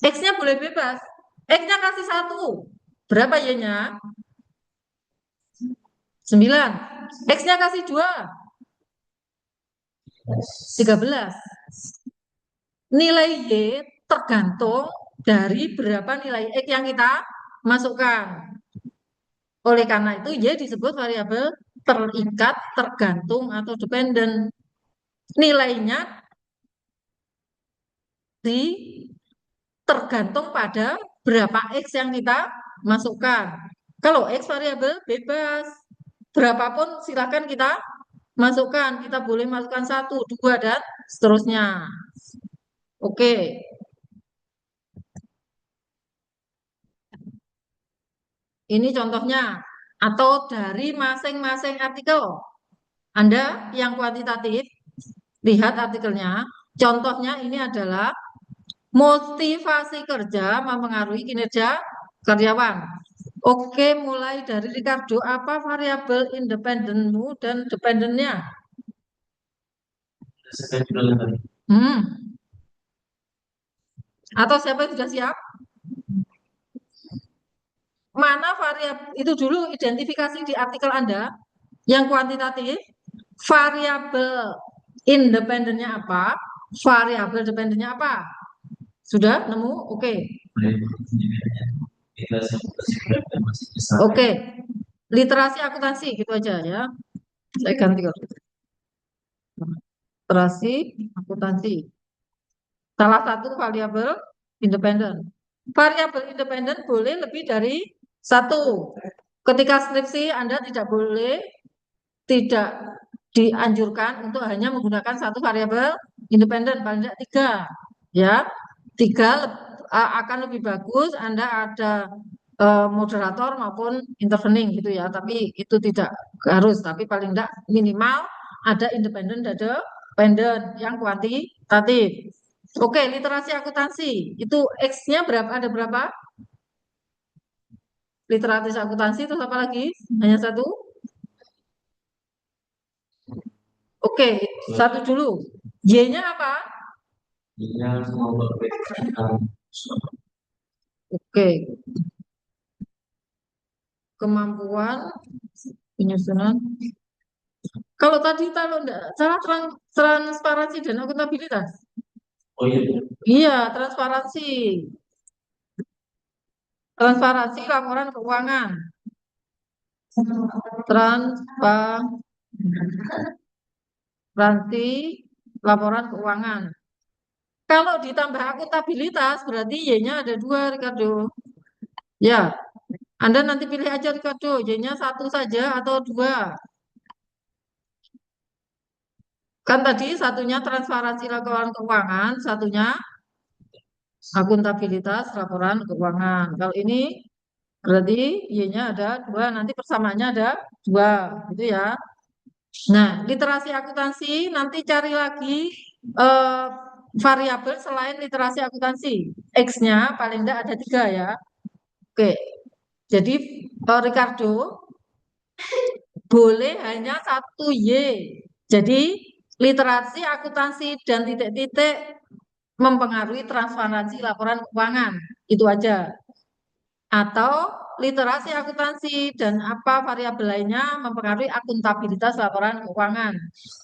X-nya boleh bebas. X-nya kasih 1. Berapa Y-nya? 9. X-nya kasih 2. 13. Nilai Y tergantung dari berapa nilai X yang kita masukkan. Oleh karena itu, Y disebut variabel terikat, tergantung, atau dependen. Nilainya tergantung pada berapa X yang kita masukkan. Kalau X variabel bebas, berapapun silakan kita masukkan. Kita boleh masukkan 1, 2, dan seterusnya. Oke, ini contohnya. Atau dari masing-masing artikel. Anda yang kuantitatif, lihat artikelnya. Contohnya ini adalah motivasi kerja mempengaruhi kinerja karyawan. Oke, mulai dari Ricardo, apa variabel independenmu dan dependennya? Hmm. Atau siapa yang sudah siap? Mana variabel itu dulu identifikasi di artikel Anda yang kuantitatif, variabel independennya apa? Variabel dependennya apa? Sudah nemu? Oke. Oke. Literasi akuntansi gitu aja ya. Saya ganti kalau gitu. Literasi akuntansi. Salah satu variabel independen. Variabel independen boleh lebih dari satu. Ketika skripsi Anda tidak dianjurkan untuk hanya menggunakan satu variabel independen, paling tidak tiga. Ya, tiga akan lebih bagus. Anda ada moderator maupun intervening gitu ya. Tapi itu tidak harus. Tapi paling tidak minimal ada independen dan dependen yang kuantitatif. Oke, literasi akuntansi itu X-nya berapa? Ada berapa? Literatis akuntansi itu apa lagi? Hanya satu? Oke, satu dulu. Y-nya apa? Oke, kemampuan penyusunan. Kalau tadi kalau enggak salah transparansi dan akuntabilitas. Oh iya. Iya, transparansi. Transparansi laporan keuangan. Transparansi laporan keuangan. Kalau ditambah akuntabilitas, berarti Y-nya ada dua, Ricardo. Ya, Anda nanti pilih aja, Ricardo. Y-nya satu saja atau dua. Kan tadi satunya transparansi laporan keuangan, satunya akuntabilitas laporan keuangan. Kalau ini berarti Y-nya ada dua, nanti persamaannya ada dua, gitu ya. Nah, literasi akuntansi nanti cari lagi eh, variabel selain literasi akuntansi. X-nya paling tidak ada tiga ya. Oke, jadi Ricardo boleh hanya satu Y. Jadi literasi akuntansi dan titik-titik mempengaruhi transparansi laporan keuangan. Itu aja. Atau literasi akuntansi dan apa variabel lainnya mempengaruhi akuntabilitas laporan keuangan.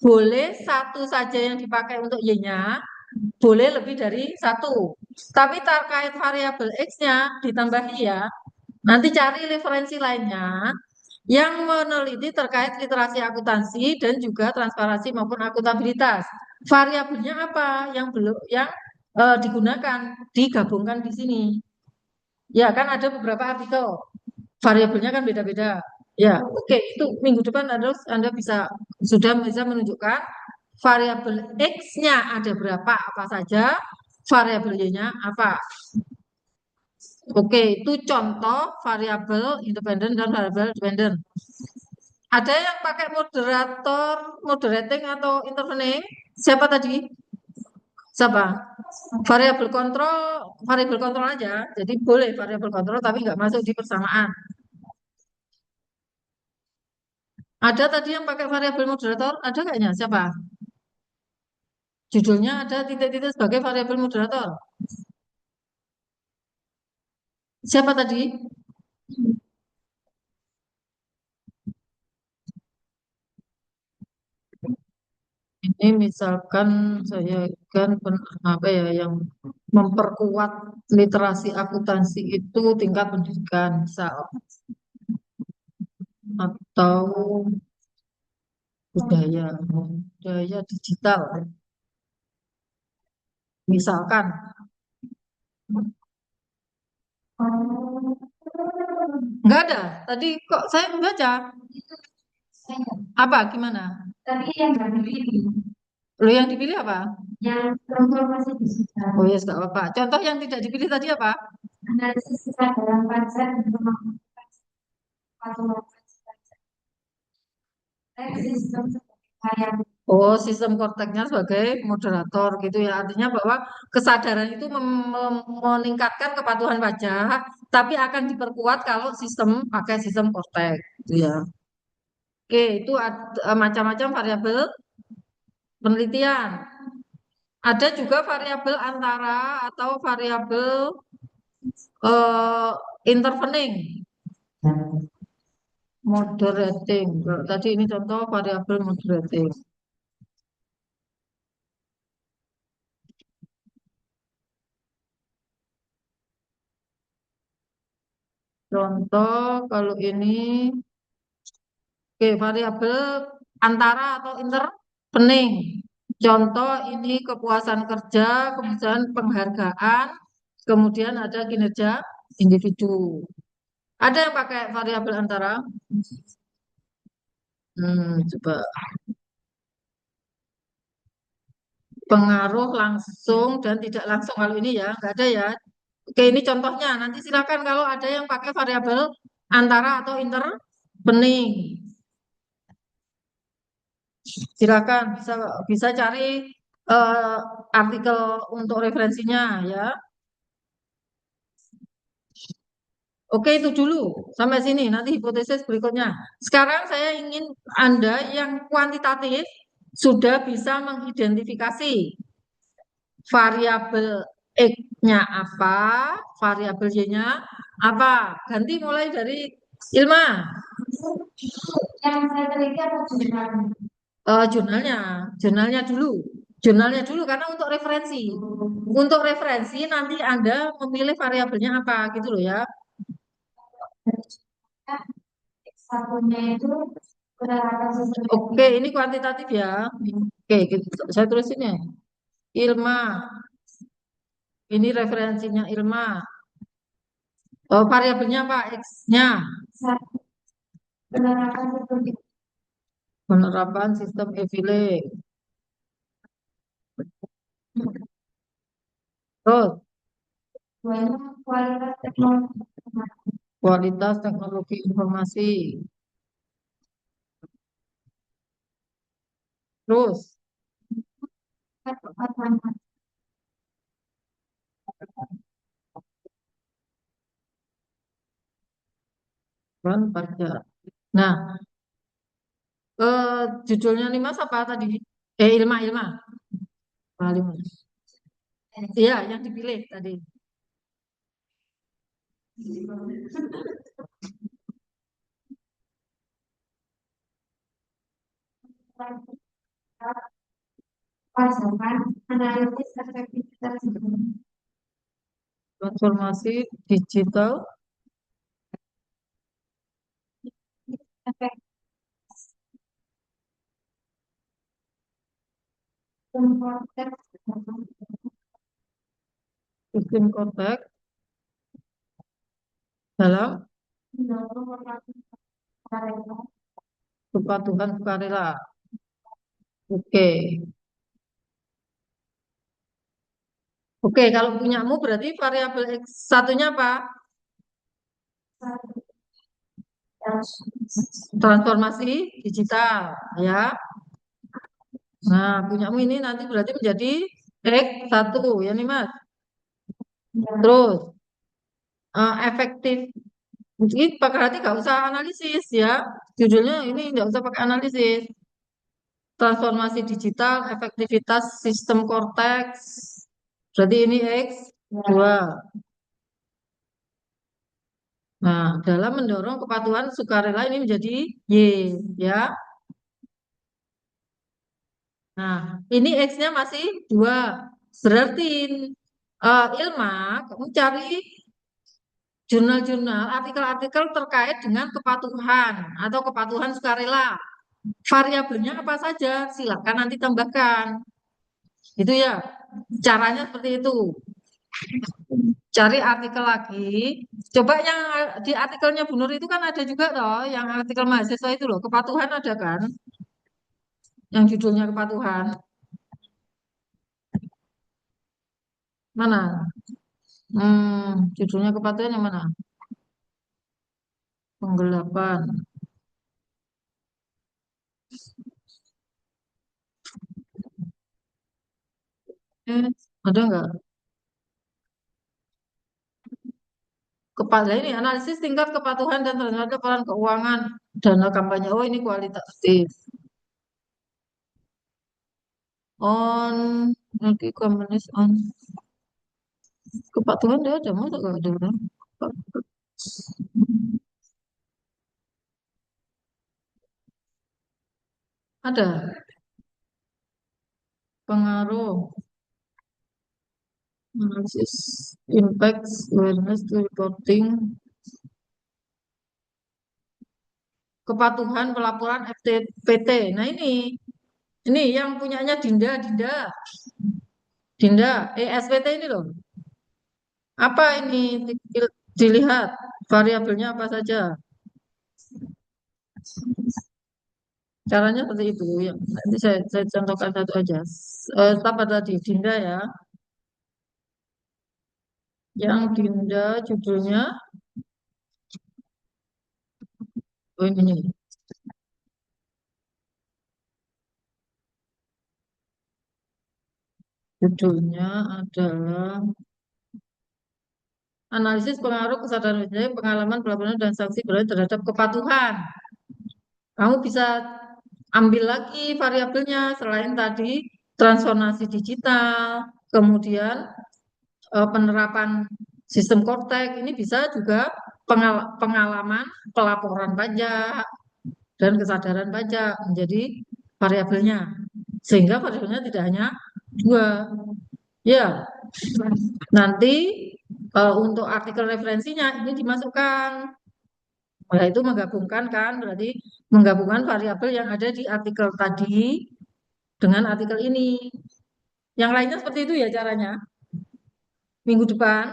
Boleh satu saja yang dipakai untuk Y-nya, boleh lebih dari satu. Tapi terkait variabel X-nya ditambahi ya. Nanti cari referensi lainnya yang meneliti terkait literasi akuntansi dan juga transparansi maupun akuntabilitas. Variabelnya apa yang belum digunakan, digabungkan di sini. Ya kan ada beberapa artikel, variabelnya kan beda-beda. Ya, oke, itu minggu depan Anda sudah bisa menunjukkan variabel X-nya ada berapa, apa saja, variabel Y-nya apa. Oke, itu contoh variabel independen dan variabel dependen. Ada yang pakai moderator, moderating atau intervening? Siapa tadi? Siapa? Variabel kontrol aja. Jadi boleh variabel kontrol tapi nggak masuk di persamaan. Ada tadi yang pakai variabel moderator? Ada kayaknya? Siapa? Judulnya ada titik-titik sebagai variabel moderator. Siapa tadi? Ini misalkan saya kan apa ya yang memperkuat literasi akuntansi itu tingkat pendidikan misal atau budaya digital misalkan. Enggak ada. Tadi kok saya membaca. Apa? Gimana? Tapi yang nggak dipilih, Lo yang dipilih apa? yang transformasi digital, Oh ya, enggak apa-apa. Contoh yang tidak dipilih tadi apa? analisis kesadaran pajak dan pemahaman pajak, sistem variabel. Oh, sistem korteknya sebagai moderator gitu ya. Artinya bahwa kesadaran itu meningkatkan kepatuhan pajak, tapi akan diperkuat kalau pakai sistem kortek gitu ya. Oke, itu macam-macam variabel penelitian. Ada juga variabel antara atau variabel intervening, moderating. Tadi ini contoh variabel moderating. Contoh kalau ini, oke, variabel antara atau intervening. Contoh ini kepuasan kerja, kemudian penghargaan, kemudian ada kinerja individu. Ada yang pakai variabel antara? Coba pengaruh langsung dan tidak langsung kalau ini ya nggak ada ya. Oke, ini contohnya. Nanti silakan kalau ada yang pakai variabel antara atau intervening. Silakan bisa bisa cari eh, artikel untuk referensinya ya. Oke, itu dulu sampai sini. Nanti hipotesis berikutnya. Sekarang saya ingin Anda yang kuantitatif sudah bisa mengidentifikasi variabel X-nya apa, variabel Y-nya apa. Ganti mulai dari Ilma. Yang saya teliti apa jurnal? Jurnalnya dulu. Jurnalnya dulu karena untuk referensi. Untuk referensi nanti Anda memilih variabelnya apa gitu loh ya. Satunya itu penerapan sistem Oke, ini kuantitatif ya. Oke, gitu. Saya tulisin ya. Ilma. Ini referensinya Ilma. Oh, variabelnya apa? X-nya. satu penerapan sistem Penerapan sistem e-filing. Terus, duanya kualitas teknologi informasi. kualitas teknologi informasi. Terus, Kepatuhan kan pajak. Nah, judulnya nih Mas apa tadi? Ilma, Ilma. Ah, Ilma. Iya, yang dipilih tadi. pasokan analisis efektivitas sistem Transformasi digital. efek konteks Sistem kontak dalam mendorong operasi paralel kepatuhan sukarela. Oke. Oke, kalau punyamu berarti variabel X satunya apa? Transformasi digital, ya. Nah, punyamu ini nanti berarti menjadi X1, ya nih Mas. Terus, efektif. Ini berarti nggak usah analisis ya. Judulnya ini nggak usah pakai analisis. Transformasi digital, efektivitas sistem korteks. Berarti ini X2. Nah, dalam mendorong kepatuhan sukarela ini menjadi Y, ya. Nah, ini X-nya masih 2. Berarti Ilma, kamu cari jurnal-jurnal, artikel-artikel terkait dengan kepatuhan atau kepatuhan sukarela. Variabelnya apa saja? Silakan nanti tambahkan. Itu ya. Caranya seperti itu. Cari artikel lagi. Coba yang di artikelnya Bu Nur itu kan ada juga toh, yang artikel mahasiswa itu loh, kepatuhan ada kan? Yang judulnya kepatuhan. Mana? Judulnya kepatuhan yang mana? Penggelapan. Ada nggak? Ini analisis tingkat kepatuhan dan terhadap laporan keuangan dana kampanye. Oh, ini kualitatif. On, nanti companies on. Kepatuhan dia ada, masa nggak ada orang? Ada pengaruh analisis impacts awareness to reporting kepatuhan pelaporan FTPT. Nah ini yang punyanya Dinda, SPT ini loh. Apa ini dilihat variabelnya apa saja? Caranya seperti itu ya. Nanti saya contohkan satu aja. Apa tadi Dinda ya. Yang Dinda judulnya oh ini nih. Judulnya adalah analisis pengaruh kesadaran budaya, pengalaman pelaporan dan sanksi berlainan terhadap kepatuhan. Kamu bisa ambil lagi variabelnya selain tadi transformasi digital, kemudian penerapan sistem Kortek, ini bisa juga pengalaman pelaporan pajak dan kesadaran pajak menjadi variabelnya. Sehingga variabelnya tidak hanya dua. Ya, nanti untuk artikel referensinya ini dimasukkan. Nah, itu menggabungkan kan, berarti menggabungkan variabel yang ada di artikel tadi dengan artikel ini. Yang lainnya seperti itu ya caranya. Minggu depan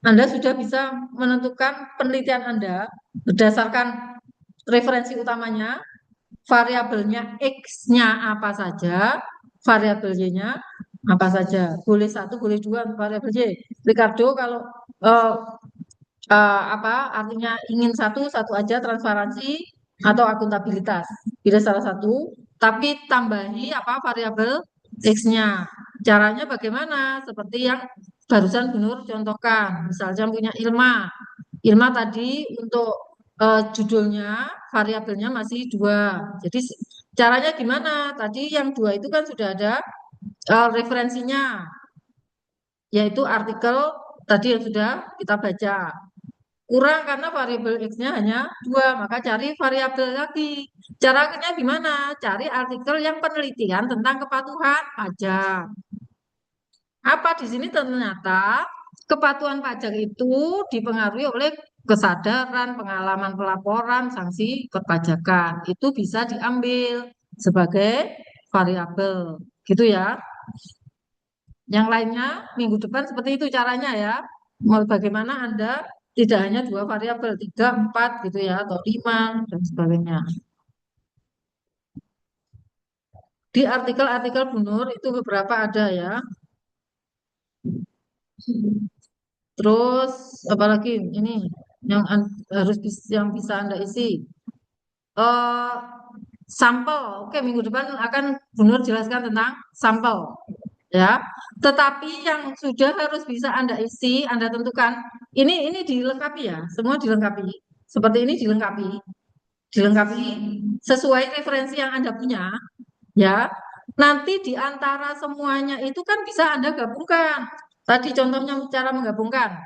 Anda sudah bisa menentukan penelitian Anda berdasarkan referensi utamanya, variabelnya X-nya apa saja, variabel Y-nya apa saja. Boleh satu, boleh dua variabel Y. Ricardo kalau eh, apa artinya ingin satu, satu aja transparansi atau akuntabilitas. Pilih salah satu, tapi tambahi apa variabel X-nya. Caranya bagaimana? Seperti yang barusan Bu Nur contohkan. Misalnya punya Ilma. Ilma tadi untuk judulnya variabelnya masih dua. Jadi caranya gimana? Tadi yang dua itu kan sudah ada referensinya, yaitu artikel tadi yang sudah kita baca. Kurang karena variabel X-nya hanya dua, maka cari variabel lagi. Caranya gimana? Cari artikel yang penelitian tentang kepatuhan pajak. Apa di sini ternyata kepatuhan pajak itu dipengaruhi oleh kesadaran, pengalaman pelaporan, sanksi perpajakan. Itu bisa diambil sebagai variabel. Gitu ya. Yang lainnya minggu depan seperti itu caranya ya. Mau bagaimana Anda tidak hanya dua variabel, tiga, empat gitu ya, atau lima dan sebagainya. Di artikel-artikel Bu Nur itu beberapa ada ya. Terus apalagi ini yang yang bisa Anda isi. eh Sampel. Oke, minggu depan akan Bu Nur jelaskan tentang sampel. Ya, tetapi yang sudah harus bisa Anda isi, Anda tentukan. Ini dilengkapi ya, semua dilengkapi. Seperti ini dilengkapi sesuai referensi yang Anda punya, ya. Nanti di antara semuanya itu kan bisa Anda gabungkan. Tadi contohnya cara menggabungkan,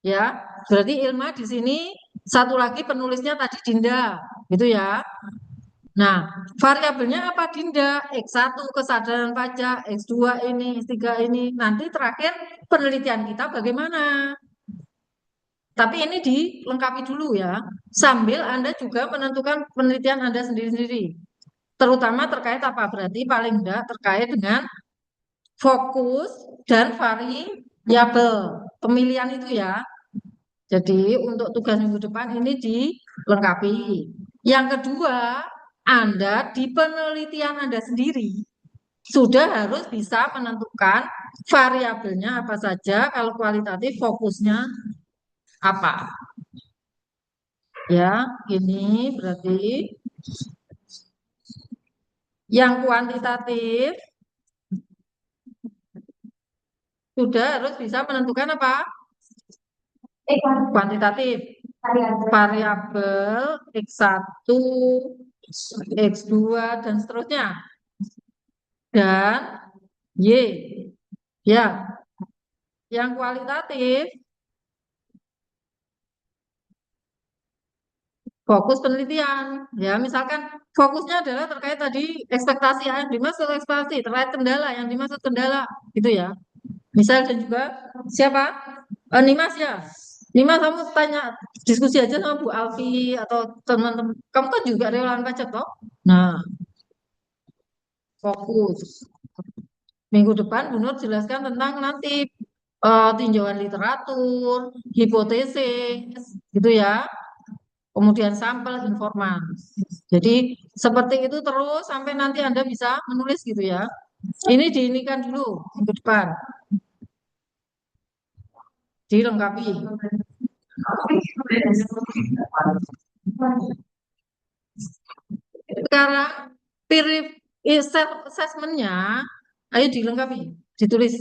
ya. Berarti Ilma di sini satu lagi penulisnya tadi Dinda, gitu ya. Nah, variabelnya apa Dinda? X1 kesadaran pajak, X2 ini, X3 ini. Nanti terakhir penelitian kita bagaimana? Tapi ini dilengkapi dulu ya. Sambil Anda juga menentukan penelitian Anda sendiri-sendiri. Terutama terkait apa? Berarti paling enggak terkait dengan fokus dan variabel. Pemilihan itu ya. Jadi untuk tugas minggu depan ini dilengkapi. Yang kedua, Anda di penelitian Anda sendiri sudah harus bisa menentukan variabelnya apa saja, kalau kualitatif fokusnya apa. Ya, ini berarti yang kuantitatif sudah harus bisa menentukan apa? Kuantitatif. Variabel X1, X2, dan seterusnya. Dan Y. Ya, yang kualitatif fokus penelitian. Ya, misalkan fokusnya adalah terkait tadi ekspektasi yang dimaksud ekspektasi, terkait kendala yang dimaksud kendala, gitu ya. Misal dan juga siapa? Nimas ya. Nimas kamu tanya diskusi aja sama Bu Alfi atau teman-teman. Kamu kan juga relawan pajak toh? Nah, fokus. Minggu depan Bu Nur jelaskan tentang nanti tinjauan literatur, hipotesis, gitu ya. Kemudian sampel informan. Jadi seperti itu terus sampai nanti Anda bisa menulis gitu ya. Ini diinikan dulu minggu depan, dilengkapi. Sekarang peer assessment-nya, ayo dilengkapi, ditulis.